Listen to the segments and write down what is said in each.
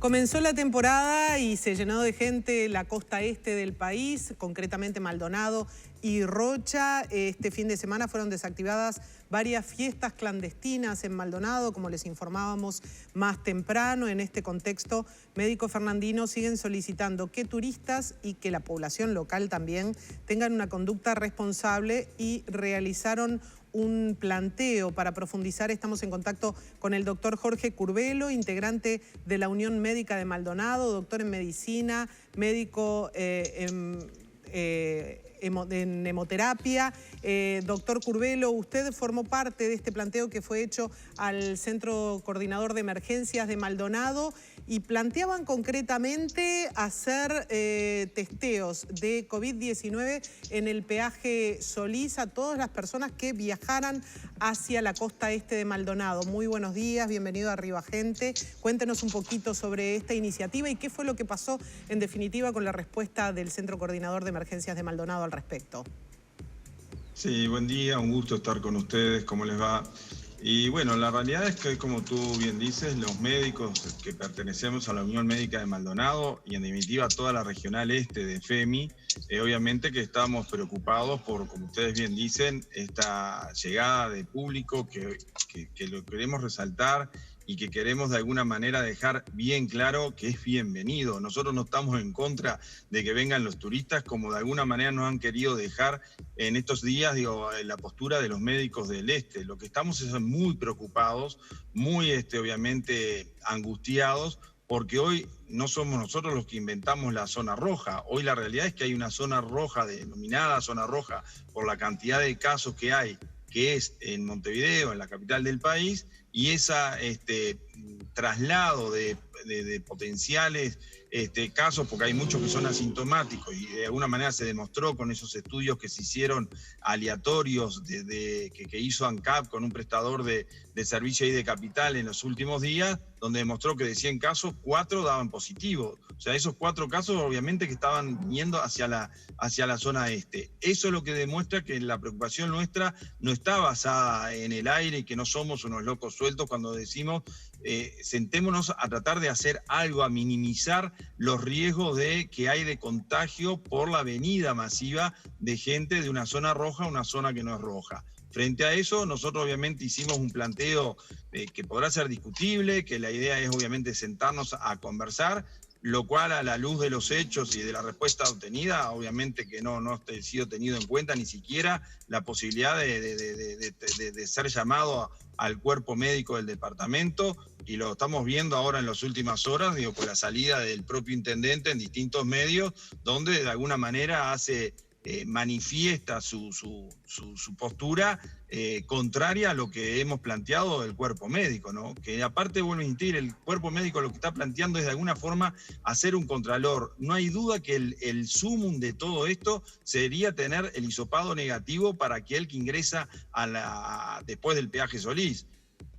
Comenzó la temporada y se llenó de gente la costa este del país, concretamente Maldonado y Rocha. Este fin de semana fueron desactivadas varias fiestas clandestinas en Maldonado, como les informábamos más temprano. En este contexto, médicos fernandinos siguen solicitando que turistas y que la población local también tengan una conducta responsable y realizaron un planteo para profundizar. Estamos en contacto con el doctor Jorge Curbelo, integrante de la Unión Médica de Maldonado, doctor en medicina, médico en hemoterapia. Doctor Curbelo, usted formó parte de este planteo que fue hecho al Centro Coordinador de Emergencias de Maldonado y planteaban concretamente hacer testeos de COVID-19 en el peaje Solís a todas las personas que viajaran hacia la costa este de Maldonado. Muy buenos días, bienvenido a Arriba Gente. Cuéntenos un poquito sobre esta iniciativa y qué fue lo que pasó en definitiva con la respuesta del Centro Coordinador de Emergencias de Maldonado al respecto. Sí, buen día, un gusto estar con ustedes, ¿cómo les va? Y bueno, la realidad es que, como tú bien dices, los médicos que pertenecemos a la Unión Médica de Maldonado y en definitiva toda la regional este de FEMI, obviamente que estamos preocupados por, como ustedes bien dicen, esta llegada de público que lo queremos resaltar y que queremos de alguna manera dejar bien claro que es bienvenido. Nosotros no estamos en contra de que vengan los turistas, como de alguna manera nos han querido dejar en estos días, la postura de los médicos del este. Lo que estamos es muy preocupados, muy obviamente angustiados, porque hoy no somos nosotros los que inventamos la zona roja. Hoy la realidad es que hay una zona roja, denominada zona roja, por la cantidad de casos que hay, que es en Montevideo, en la capital del país, y ese traslado de potenciales casos, porque hay muchos que son asintomáticos, y de alguna manera se demostró con esos estudios que se hicieron aleatorios que hizo ANCAP con un prestador de servicio ahí de capital en los últimos días, donde demostró que de 100 casos, 4 daban positivo. O sea, esos 4 casos obviamente que estaban yendo hacia la zona este. Eso es lo que demuestra que la preocupación nuestra no está basada en el aire y que no somos unos locos sueltos cuando decimos sentémonos a tratar de hacer algo, a minimizar los riesgos que hay de contagio por la venida masiva de gente de una zona roja a una zona que no es roja. Frente a eso, nosotros obviamente hicimos un planteo que podrá ser discutible, que la idea es obviamente sentarnos a conversar, lo cual a la luz de los hechos y de la respuesta obtenida, obviamente que no ha sido tenido en cuenta ni siquiera la posibilidad de ser llamado al cuerpo médico del departamento, y lo estamos viendo ahora en las últimas horas, con la salida del propio intendente en distintos medios, donde de alguna manera manifiesta su postura contraria a lo que hemos planteado del cuerpo médico, ¿no? Que aparte, vuelvo a insistir, el cuerpo médico lo que está planteando es de alguna forma hacer un contralor. No hay duda que el sumum de todo esto sería tener el hisopado negativo para aquel que ingresa después del peaje Solís.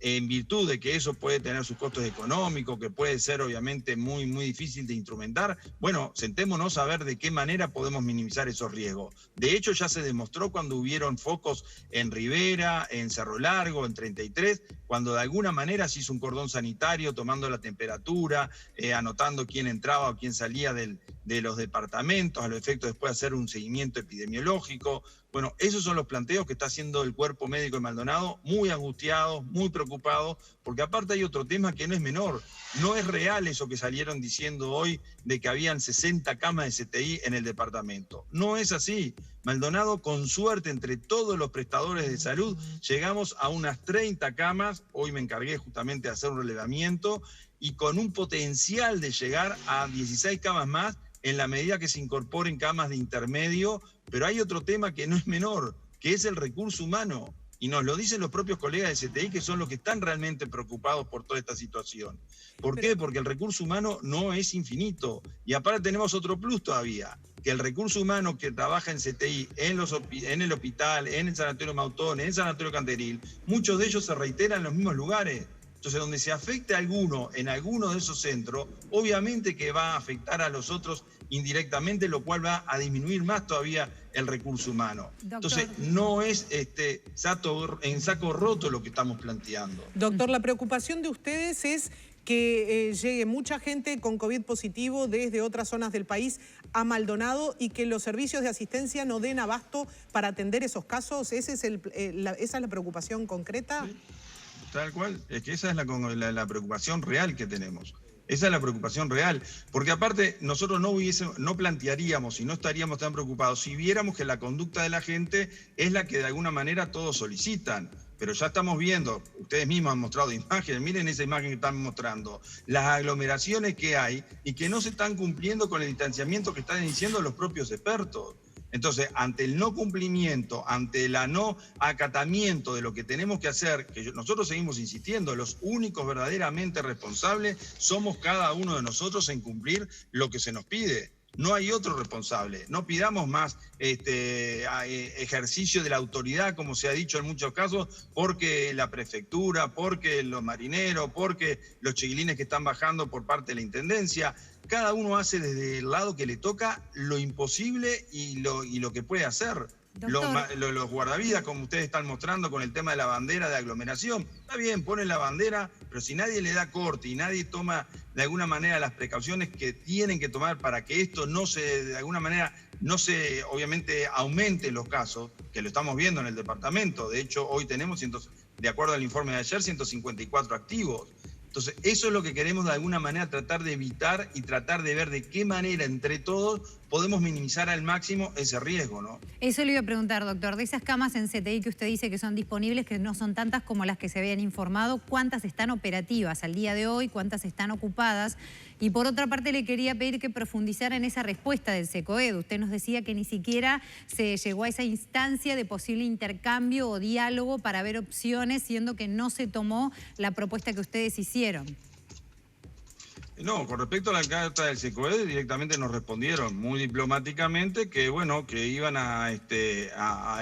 En virtud de que eso puede tener sus costos económicos, que puede ser obviamente muy, muy difícil de instrumentar, bueno, sentémonos a ver de qué manera podemos minimizar esos riesgos. De hecho, ya se demostró cuando hubieron focos en Rivera, en Cerro Largo, en 33, cuando de alguna manera se hizo un cordón sanitario tomando la temperatura, anotando quién entraba o quién salía de los departamentos, a los efectos después de hacer un seguimiento epidemiológico. Bueno, esos son los planteos que está haciendo el cuerpo médico de Maldonado, muy angustiados, muy preocupados, porque aparte hay otro tema que no es menor. No es real eso que salieron diciendo hoy de que habían 60 camas de CTI en el departamento. No es así. Maldonado, con suerte, entre todos los prestadores de salud, llegamos a unas 30 camas. Hoy me encargué justamente de hacer un relevamiento y con un potencial de llegar a 16 camas más en la medida que se incorporen camas de intermedio. Pero hay otro tema que no es menor, que es el recurso humano. Y nos lo dicen los propios colegas de CTI, que son los que están realmente preocupados por toda esta situación. ¿Por qué? Porque el recurso humano no es infinito. Y aparte tenemos otro plus todavía, que el recurso humano que trabaja en CTI, en el hospital, en el Sanatorio Mautón, en el Sanatorio Canteril, muchos de ellos se reiteran en los mismos lugares. Entonces, donde se afecte a alguno en alguno de esos centros, obviamente que va a afectar a los otros indirectamente, lo cual va a disminuir más todavía el recurso humano. Doctor. Entonces, no es en saco roto lo que estamos planteando. Doctor, la preocupación de ustedes es que llegue mucha gente con COVID positivo desde otras zonas del país a Maldonado y que los servicios de asistencia no den abasto para atender esos casos? ¿Esa es la preocupación concreta? Sí, tal cual, es que esa es la preocupación real que tenemos. Esa es la preocupación real, porque aparte nosotros no plantearíamos y no estaríamos tan preocupados si viéramos que la conducta de la gente es la que de alguna manera todos solicitan. Pero ya estamos viendo, ustedes mismos han mostrado imágenes, miren esa imagen que están mostrando, las aglomeraciones que hay y que no se están cumpliendo con el distanciamiento que están diciendo los propios expertos. Entonces, ante el no cumplimiento, ante el no acatamiento de lo que tenemos que hacer, que nosotros seguimos insistiendo, los únicos verdaderamente responsables somos cada uno de nosotros en cumplir lo que se nos pide. No hay otro responsable. No pidamos más ejercicio de la autoridad, como se ha dicho en muchos casos, porque la prefectura, porque los marineros, porque los chiquilines que están bajando por parte de la intendencia. Cada uno hace desde el lado que le toca lo imposible y lo que puede hacer. Los guardavidas, como ustedes están mostrando con el tema de la bandera de aglomeración, está bien, ponen la bandera, pero si nadie le da corte y nadie toma de alguna manera las precauciones que tienen que tomar para que esto de alguna manera no se, obviamente, aumenten los casos, que lo estamos viendo en el departamento. De hecho, hoy tenemos, de acuerdo al informe de ayer, 154 activos. Entonces, eso es lo que queremos de alguna manera tratar de evitar y tratar de ver de qué manera entre todos podemos minimizar al máximo ese riesgo, ¿no? Eso le iba a preguntar, doctor. De esas camas en CTI que usted dice que son disponibles, que no son tantas como las que se habían informado, ¿cuántas están operativas al día de hoy? ¿Cuántas están ocupadas? Y por otra parte le quería pedir que profundizara en esa respuesta del SECOED. Usted nos decía que ni siquiera se llegó a esa instancia de posible intercambio o diálogo para ver opciones, siendo que no se tomó la propuesta que ustedes hicieron. No, con respecto a la carta del SECOED, directamente nos respondieron muy diplomáticamente que, bueno, que iban a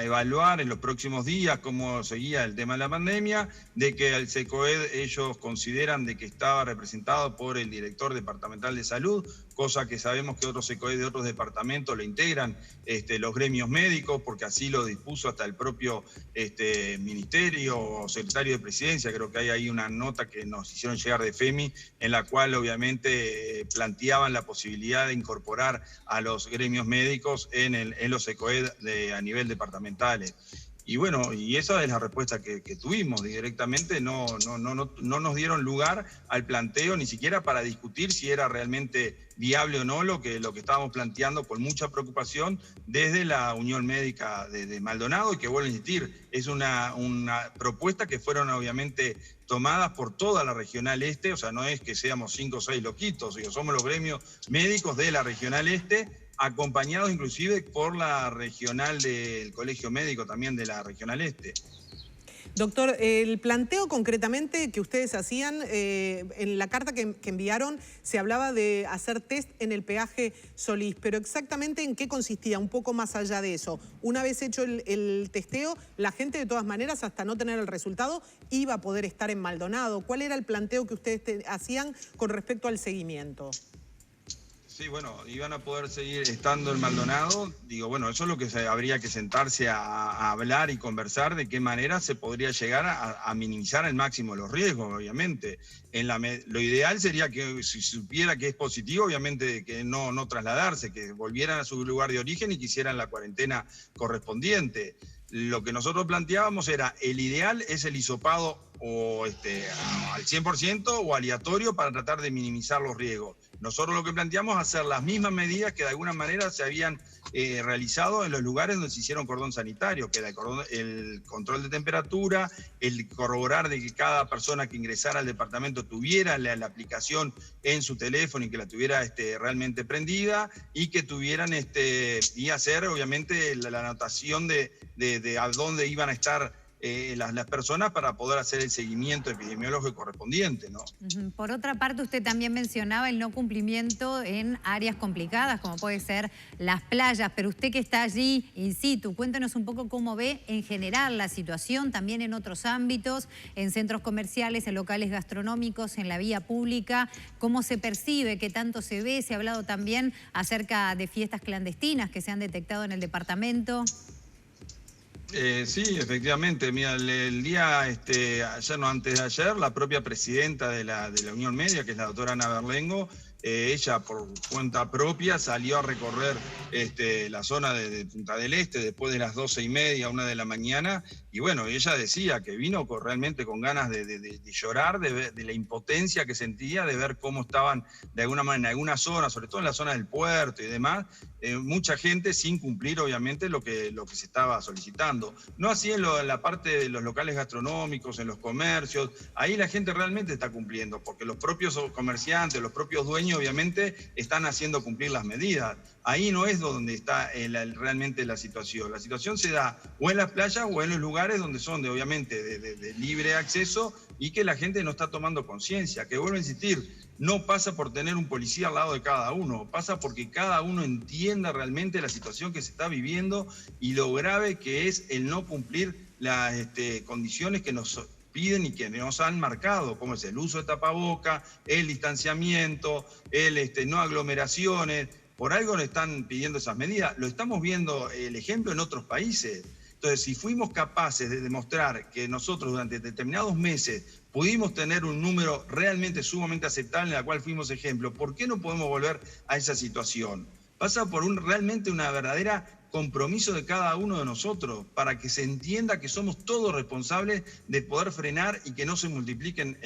evaluar en los próximos días cómo seguía el tema de la pandemia, de que el SECOED ellos consideran de que estaba representado por el director departamental de salud, cosa que sabemos que otros SECOED de otros departamentos lo integran los gremios médicos, porque así lo dispuso hasta el propio ministerio o secretario de presidencia. Creo que hay ahí una nota que nos hicieron llegar de FEMI, en la cual obviamente planteaban la posibilidad de incorporar a los gremios médicos en los SECOED a nivel departamentales. Y bueno, y esa es la respuesta que tuvimos. Directamente no nos dieron lugar al planteo, ni siquiera para discutir si era realmente viable o no lo que estábamos planteando con mucha preocupación desde la Unión Médica de Maldonado, y que vuelvo a insistir, es una propuesta que fueron obviamente tomadas por toda la Regional Este. O sea, no es que seamos 5 o 6 loquitos, somos los gremios médicos de la Regional Este, acompañados inclusive por la regional del Colegio Médico también de la Regional Este. Doctor, el planteo concretamente que ustedes hacían, en la carta que enviaron se hablaba de hacer test en el peaje Solís, pero exactamente en qué consistía, un poco más allá de eso. Una vez hecho el testeo, la gente de todas maneras, hasta no tener el resultado, iba a poder estar en Maldonado. ¿Cuál era el planteo que ustedes hacían con respecto al seguimiento? Sí, bueno, iban a poder seguir estando en Maldonado. Digo, bueno, eso es lo que habría que sentarse a hablar y conversar, de qué manera se podría llegar a minimizar al máximo los riesgos, obviamente. Lo ideal sería que si supiera que es positivo, obviamente que no trasladarse, que volvieran a su lugar de origen y que hicieran la cuarentena correspondiente. Lo que nosotros planteábamos era, el ideal es el hisopado o al 100% o aleatorio para tratar de minimizar los riesgos. Nosotros lo que planteamos es hacer las mismas medidas que de alguna manera se habían realizado en los lugares donde se hicieron cordón sanitario, que era el control de temperatura, el corroborar de que cada persona que ingresara al departamento tuviera la aplicación en su teléfono y que la tuviera realmente prendida, y que tuvieran y hacer obviamente la anotación de a dónde iban a estar las personas para poder hacer el seguimiento epidemiológico correspondiente, ¿no? Por otra parte, usted también mencionaba el no cumplimiento en áreas complicadas, como puede ser las playas, pero usted que está allí in situ, cuéntenos un poco cómo ve en general la situación, también en otros ámbitos, en centros comerciales, en locales gastronómicos, en la vía pública, cómo se percibe, qué tanto se ve. Se ha hablado también acerca de fiestas clandestinas que se han detectado en el departamento. Sí, efectivamente. Mira, el día, ayer, no, antes de ayer, la propia presidenta de la Unión Médica, que es la doctora Ana Berlengo, ella por cuenta propia salió a recorrer la zona de Punta del Este después de las 12:30, 1 de la mañana, y bueno, ella decía que vino realmente con ganas de llorar, de la impotencia que sentía, de ver cómo estaban de alguna manera en algunas zonas, sobre todo en la zona del puerto y demás, mucha gente sin cumplir obviamente lo que se estaba solicitando. No así en la parte de los locales gastronómicos, en los comercios, ahí la gente realmente está cumpliendo, porque los propios comerciantes, los propios dueños obviamente están haciendo cumplir las medidas. Ahí no es donde está realmente la situación. La situación se da o en las playas o en los lugares donde son obviamente de libre acceso y que la gente no está tomando conciencia, que vuelvo a insistir, no pasa por tener un policía al lado de cada uno, pasa porque cada uno entienda realmente la situación que se está viviendo y lo grave que es el no cumplir las condiciones que nos piden y que nos han marcado, como es el uso de tapaboca, el distanciamiento, no aglomeraciones. Por algo nos están pidiendo esas medidas. Lo estamos viendo el ejemplo en otros países. Entonces, si fuimos capaces de demostrar que nosotros durante determinados meses pudimos tener un número realmente sumamente aceptable en la cual fuimos ejemplo, ¿por qué no podemos volver a esa situación? Pasa por realmente una verdadera compromiso de cada uno de nosotros para que se entienda que somos todos responsables de poder frenar y que no se multipliquen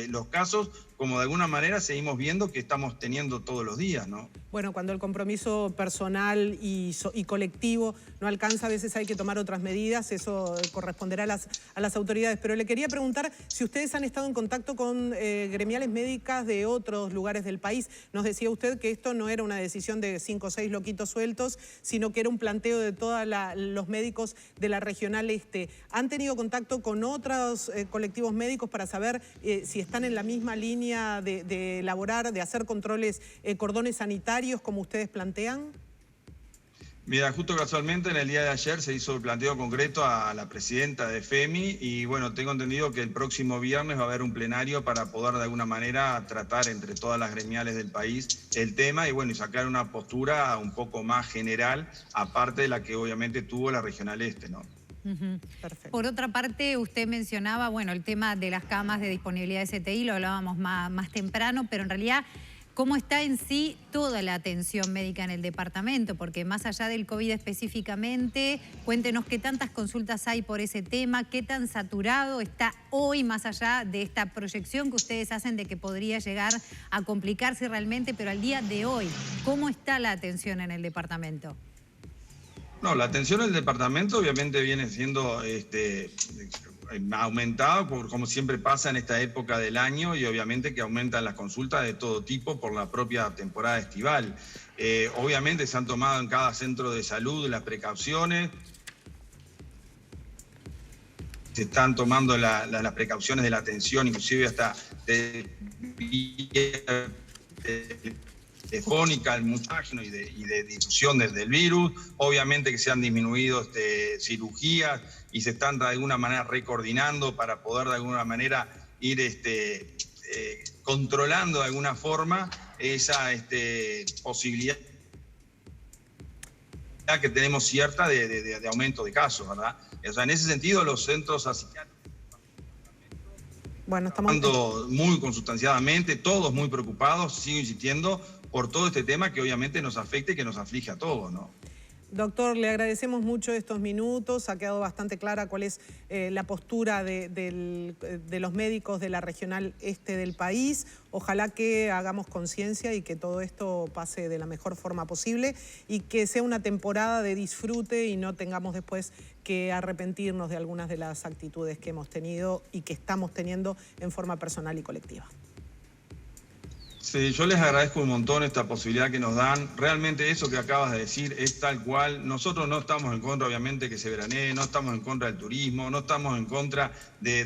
los casos como de alguna manera seguimos viendo que estamos teniendo todos los días, ¿no? Bueno, cuando el compromiso personal y colectivo no alcanza, a veces hay que tomar otras medidas, eso corresponderá a las autoridades. Pero le quería preguntar si ustedes han estado en contacto con gremiales médicas de otros lugares del país. Nos decía usted que esto no era una decisión de 5 o 6 loquitos sueltos, sino que era un planteo de todos los médicos de la Regional Este. ¿Han tenido contacto con otros colectivos médicos para saber si están en la misma línea de elaborar, de hacer controles, cordones sanitarios como ustedes plantean? Mira, justo casualmente en el día de ayer se hizo el planteo concreto a la presidenta de FEMI y bueno, tengo entendido que el próximo viernes va a haber un plenario para poder de alguna manera tratar entre todas las gremiales del país el tema y bueno, y sacar una postura un poco más general, aparte de la que obviamente tuvo la Regional Este, ¿no? Perfecto. Por otra parte, usted mencionaba, bueno, el tema de las camas de disponibilidad de CTI, lo hablábamos más temprano, pero en realidad, ¿cómo está en sí toda la atención médica en el departamento? Porque más allá del COVID específicamente, cuéntenos qué tantas consultas hay por ese tema, qué tan saturado está hoy, más allá de esta proyección que ustedes hacen de que podría llegar a complicarse realmente, pero al día de hoy, ¿cómo está la atención en el departamento? No, la atención del departamento obviamente viene siendo aumentada, como siempre pasa en esta época del año, y obviamente que aumentan las consultas de todo tipo por la propia temporada estival. Obviamente se han tomado en cada centro de salud las precauciones, se están tomando las precauciones de la atención, inclusive hasta telefónica, el mutágeno y de difusión del virus. Obviamente que se han disminuido cirugías y se están de alguna manera recoordinando para poder de alguna manera ir controlando de alguna forma esa posibilidad que tenemos cierta de aumento de casos, ¿verdad? O sea, en ese sentido los centros asistenciales bueno, estamos muy consustanciadamente, todos muy preocupados, sigo insistiendo, por todo este tema que obviamente nos afecta y que nos aflige a todos, ¿no? Doctor, le agradecemos mucho estos minutos, ha quedado bastante clara cuál es la postura de los médicos de la Regional Este del país. Ojalá que hagamos conciencia y que todo esto pase de la mejor forma posible y que sea una temporada de disfrute y no tengamos después que arrepentirnos de algunas de las actitudes que hemos tenido y que estamos teniendo en forma personal y colectiva. Sí, yo les agradezco un montón esta posibilidad que nos dan. Realmente eso que acabas de decir es tal cual. Nosotros no estamos en contra, obviamente, que se veranee, no estamos en contra del turismo, no estamos en contra de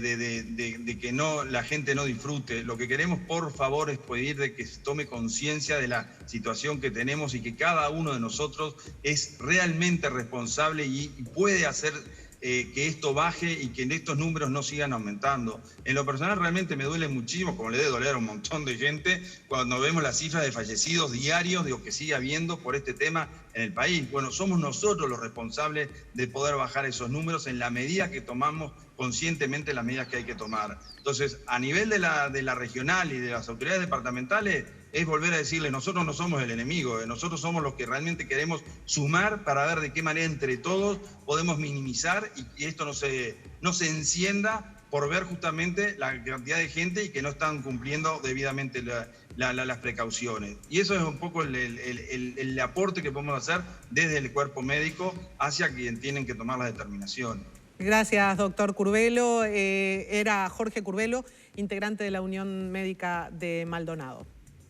que la gente no disfrute. Lo que queremos, por favor, es pedir de que se tome conciencia de la situación que tenemos y que cada uno de nosotros es realmente responsable y puede hacer que esto baje y que estos números no sigan aumentando. En lo personal realmente me duele muchísimo, como le debe doler a un montón de gente, cuando vemos las cifras de fallecidos diarios, de lo que sigue habiendo por este tema en el país. Bueno, somos nosotros los responsables de poder bajar esos números en la medida que tomamos conscientemente las medidas que hay que tomar. Entonces, a nivel de la regional y de las autoridades departamentales, es volver a decirle, nosotros no somos el enemigo, nosotros somos los que realmente queremos sumar para ver de qué manera entre todos podemos minimizar y que esto no se encienda por ver justamente la cantidad de gente y que no están cumpliendo debidamente las precauciones. Y eso es un poco el aporte que podemos hacer desde el cuerpo médico hacia quien tienen que tomar las determinaciones. Gracias, doctor Curbelo. Era Jorge Curbelo, integrante de la Unión Médica de Maldonado.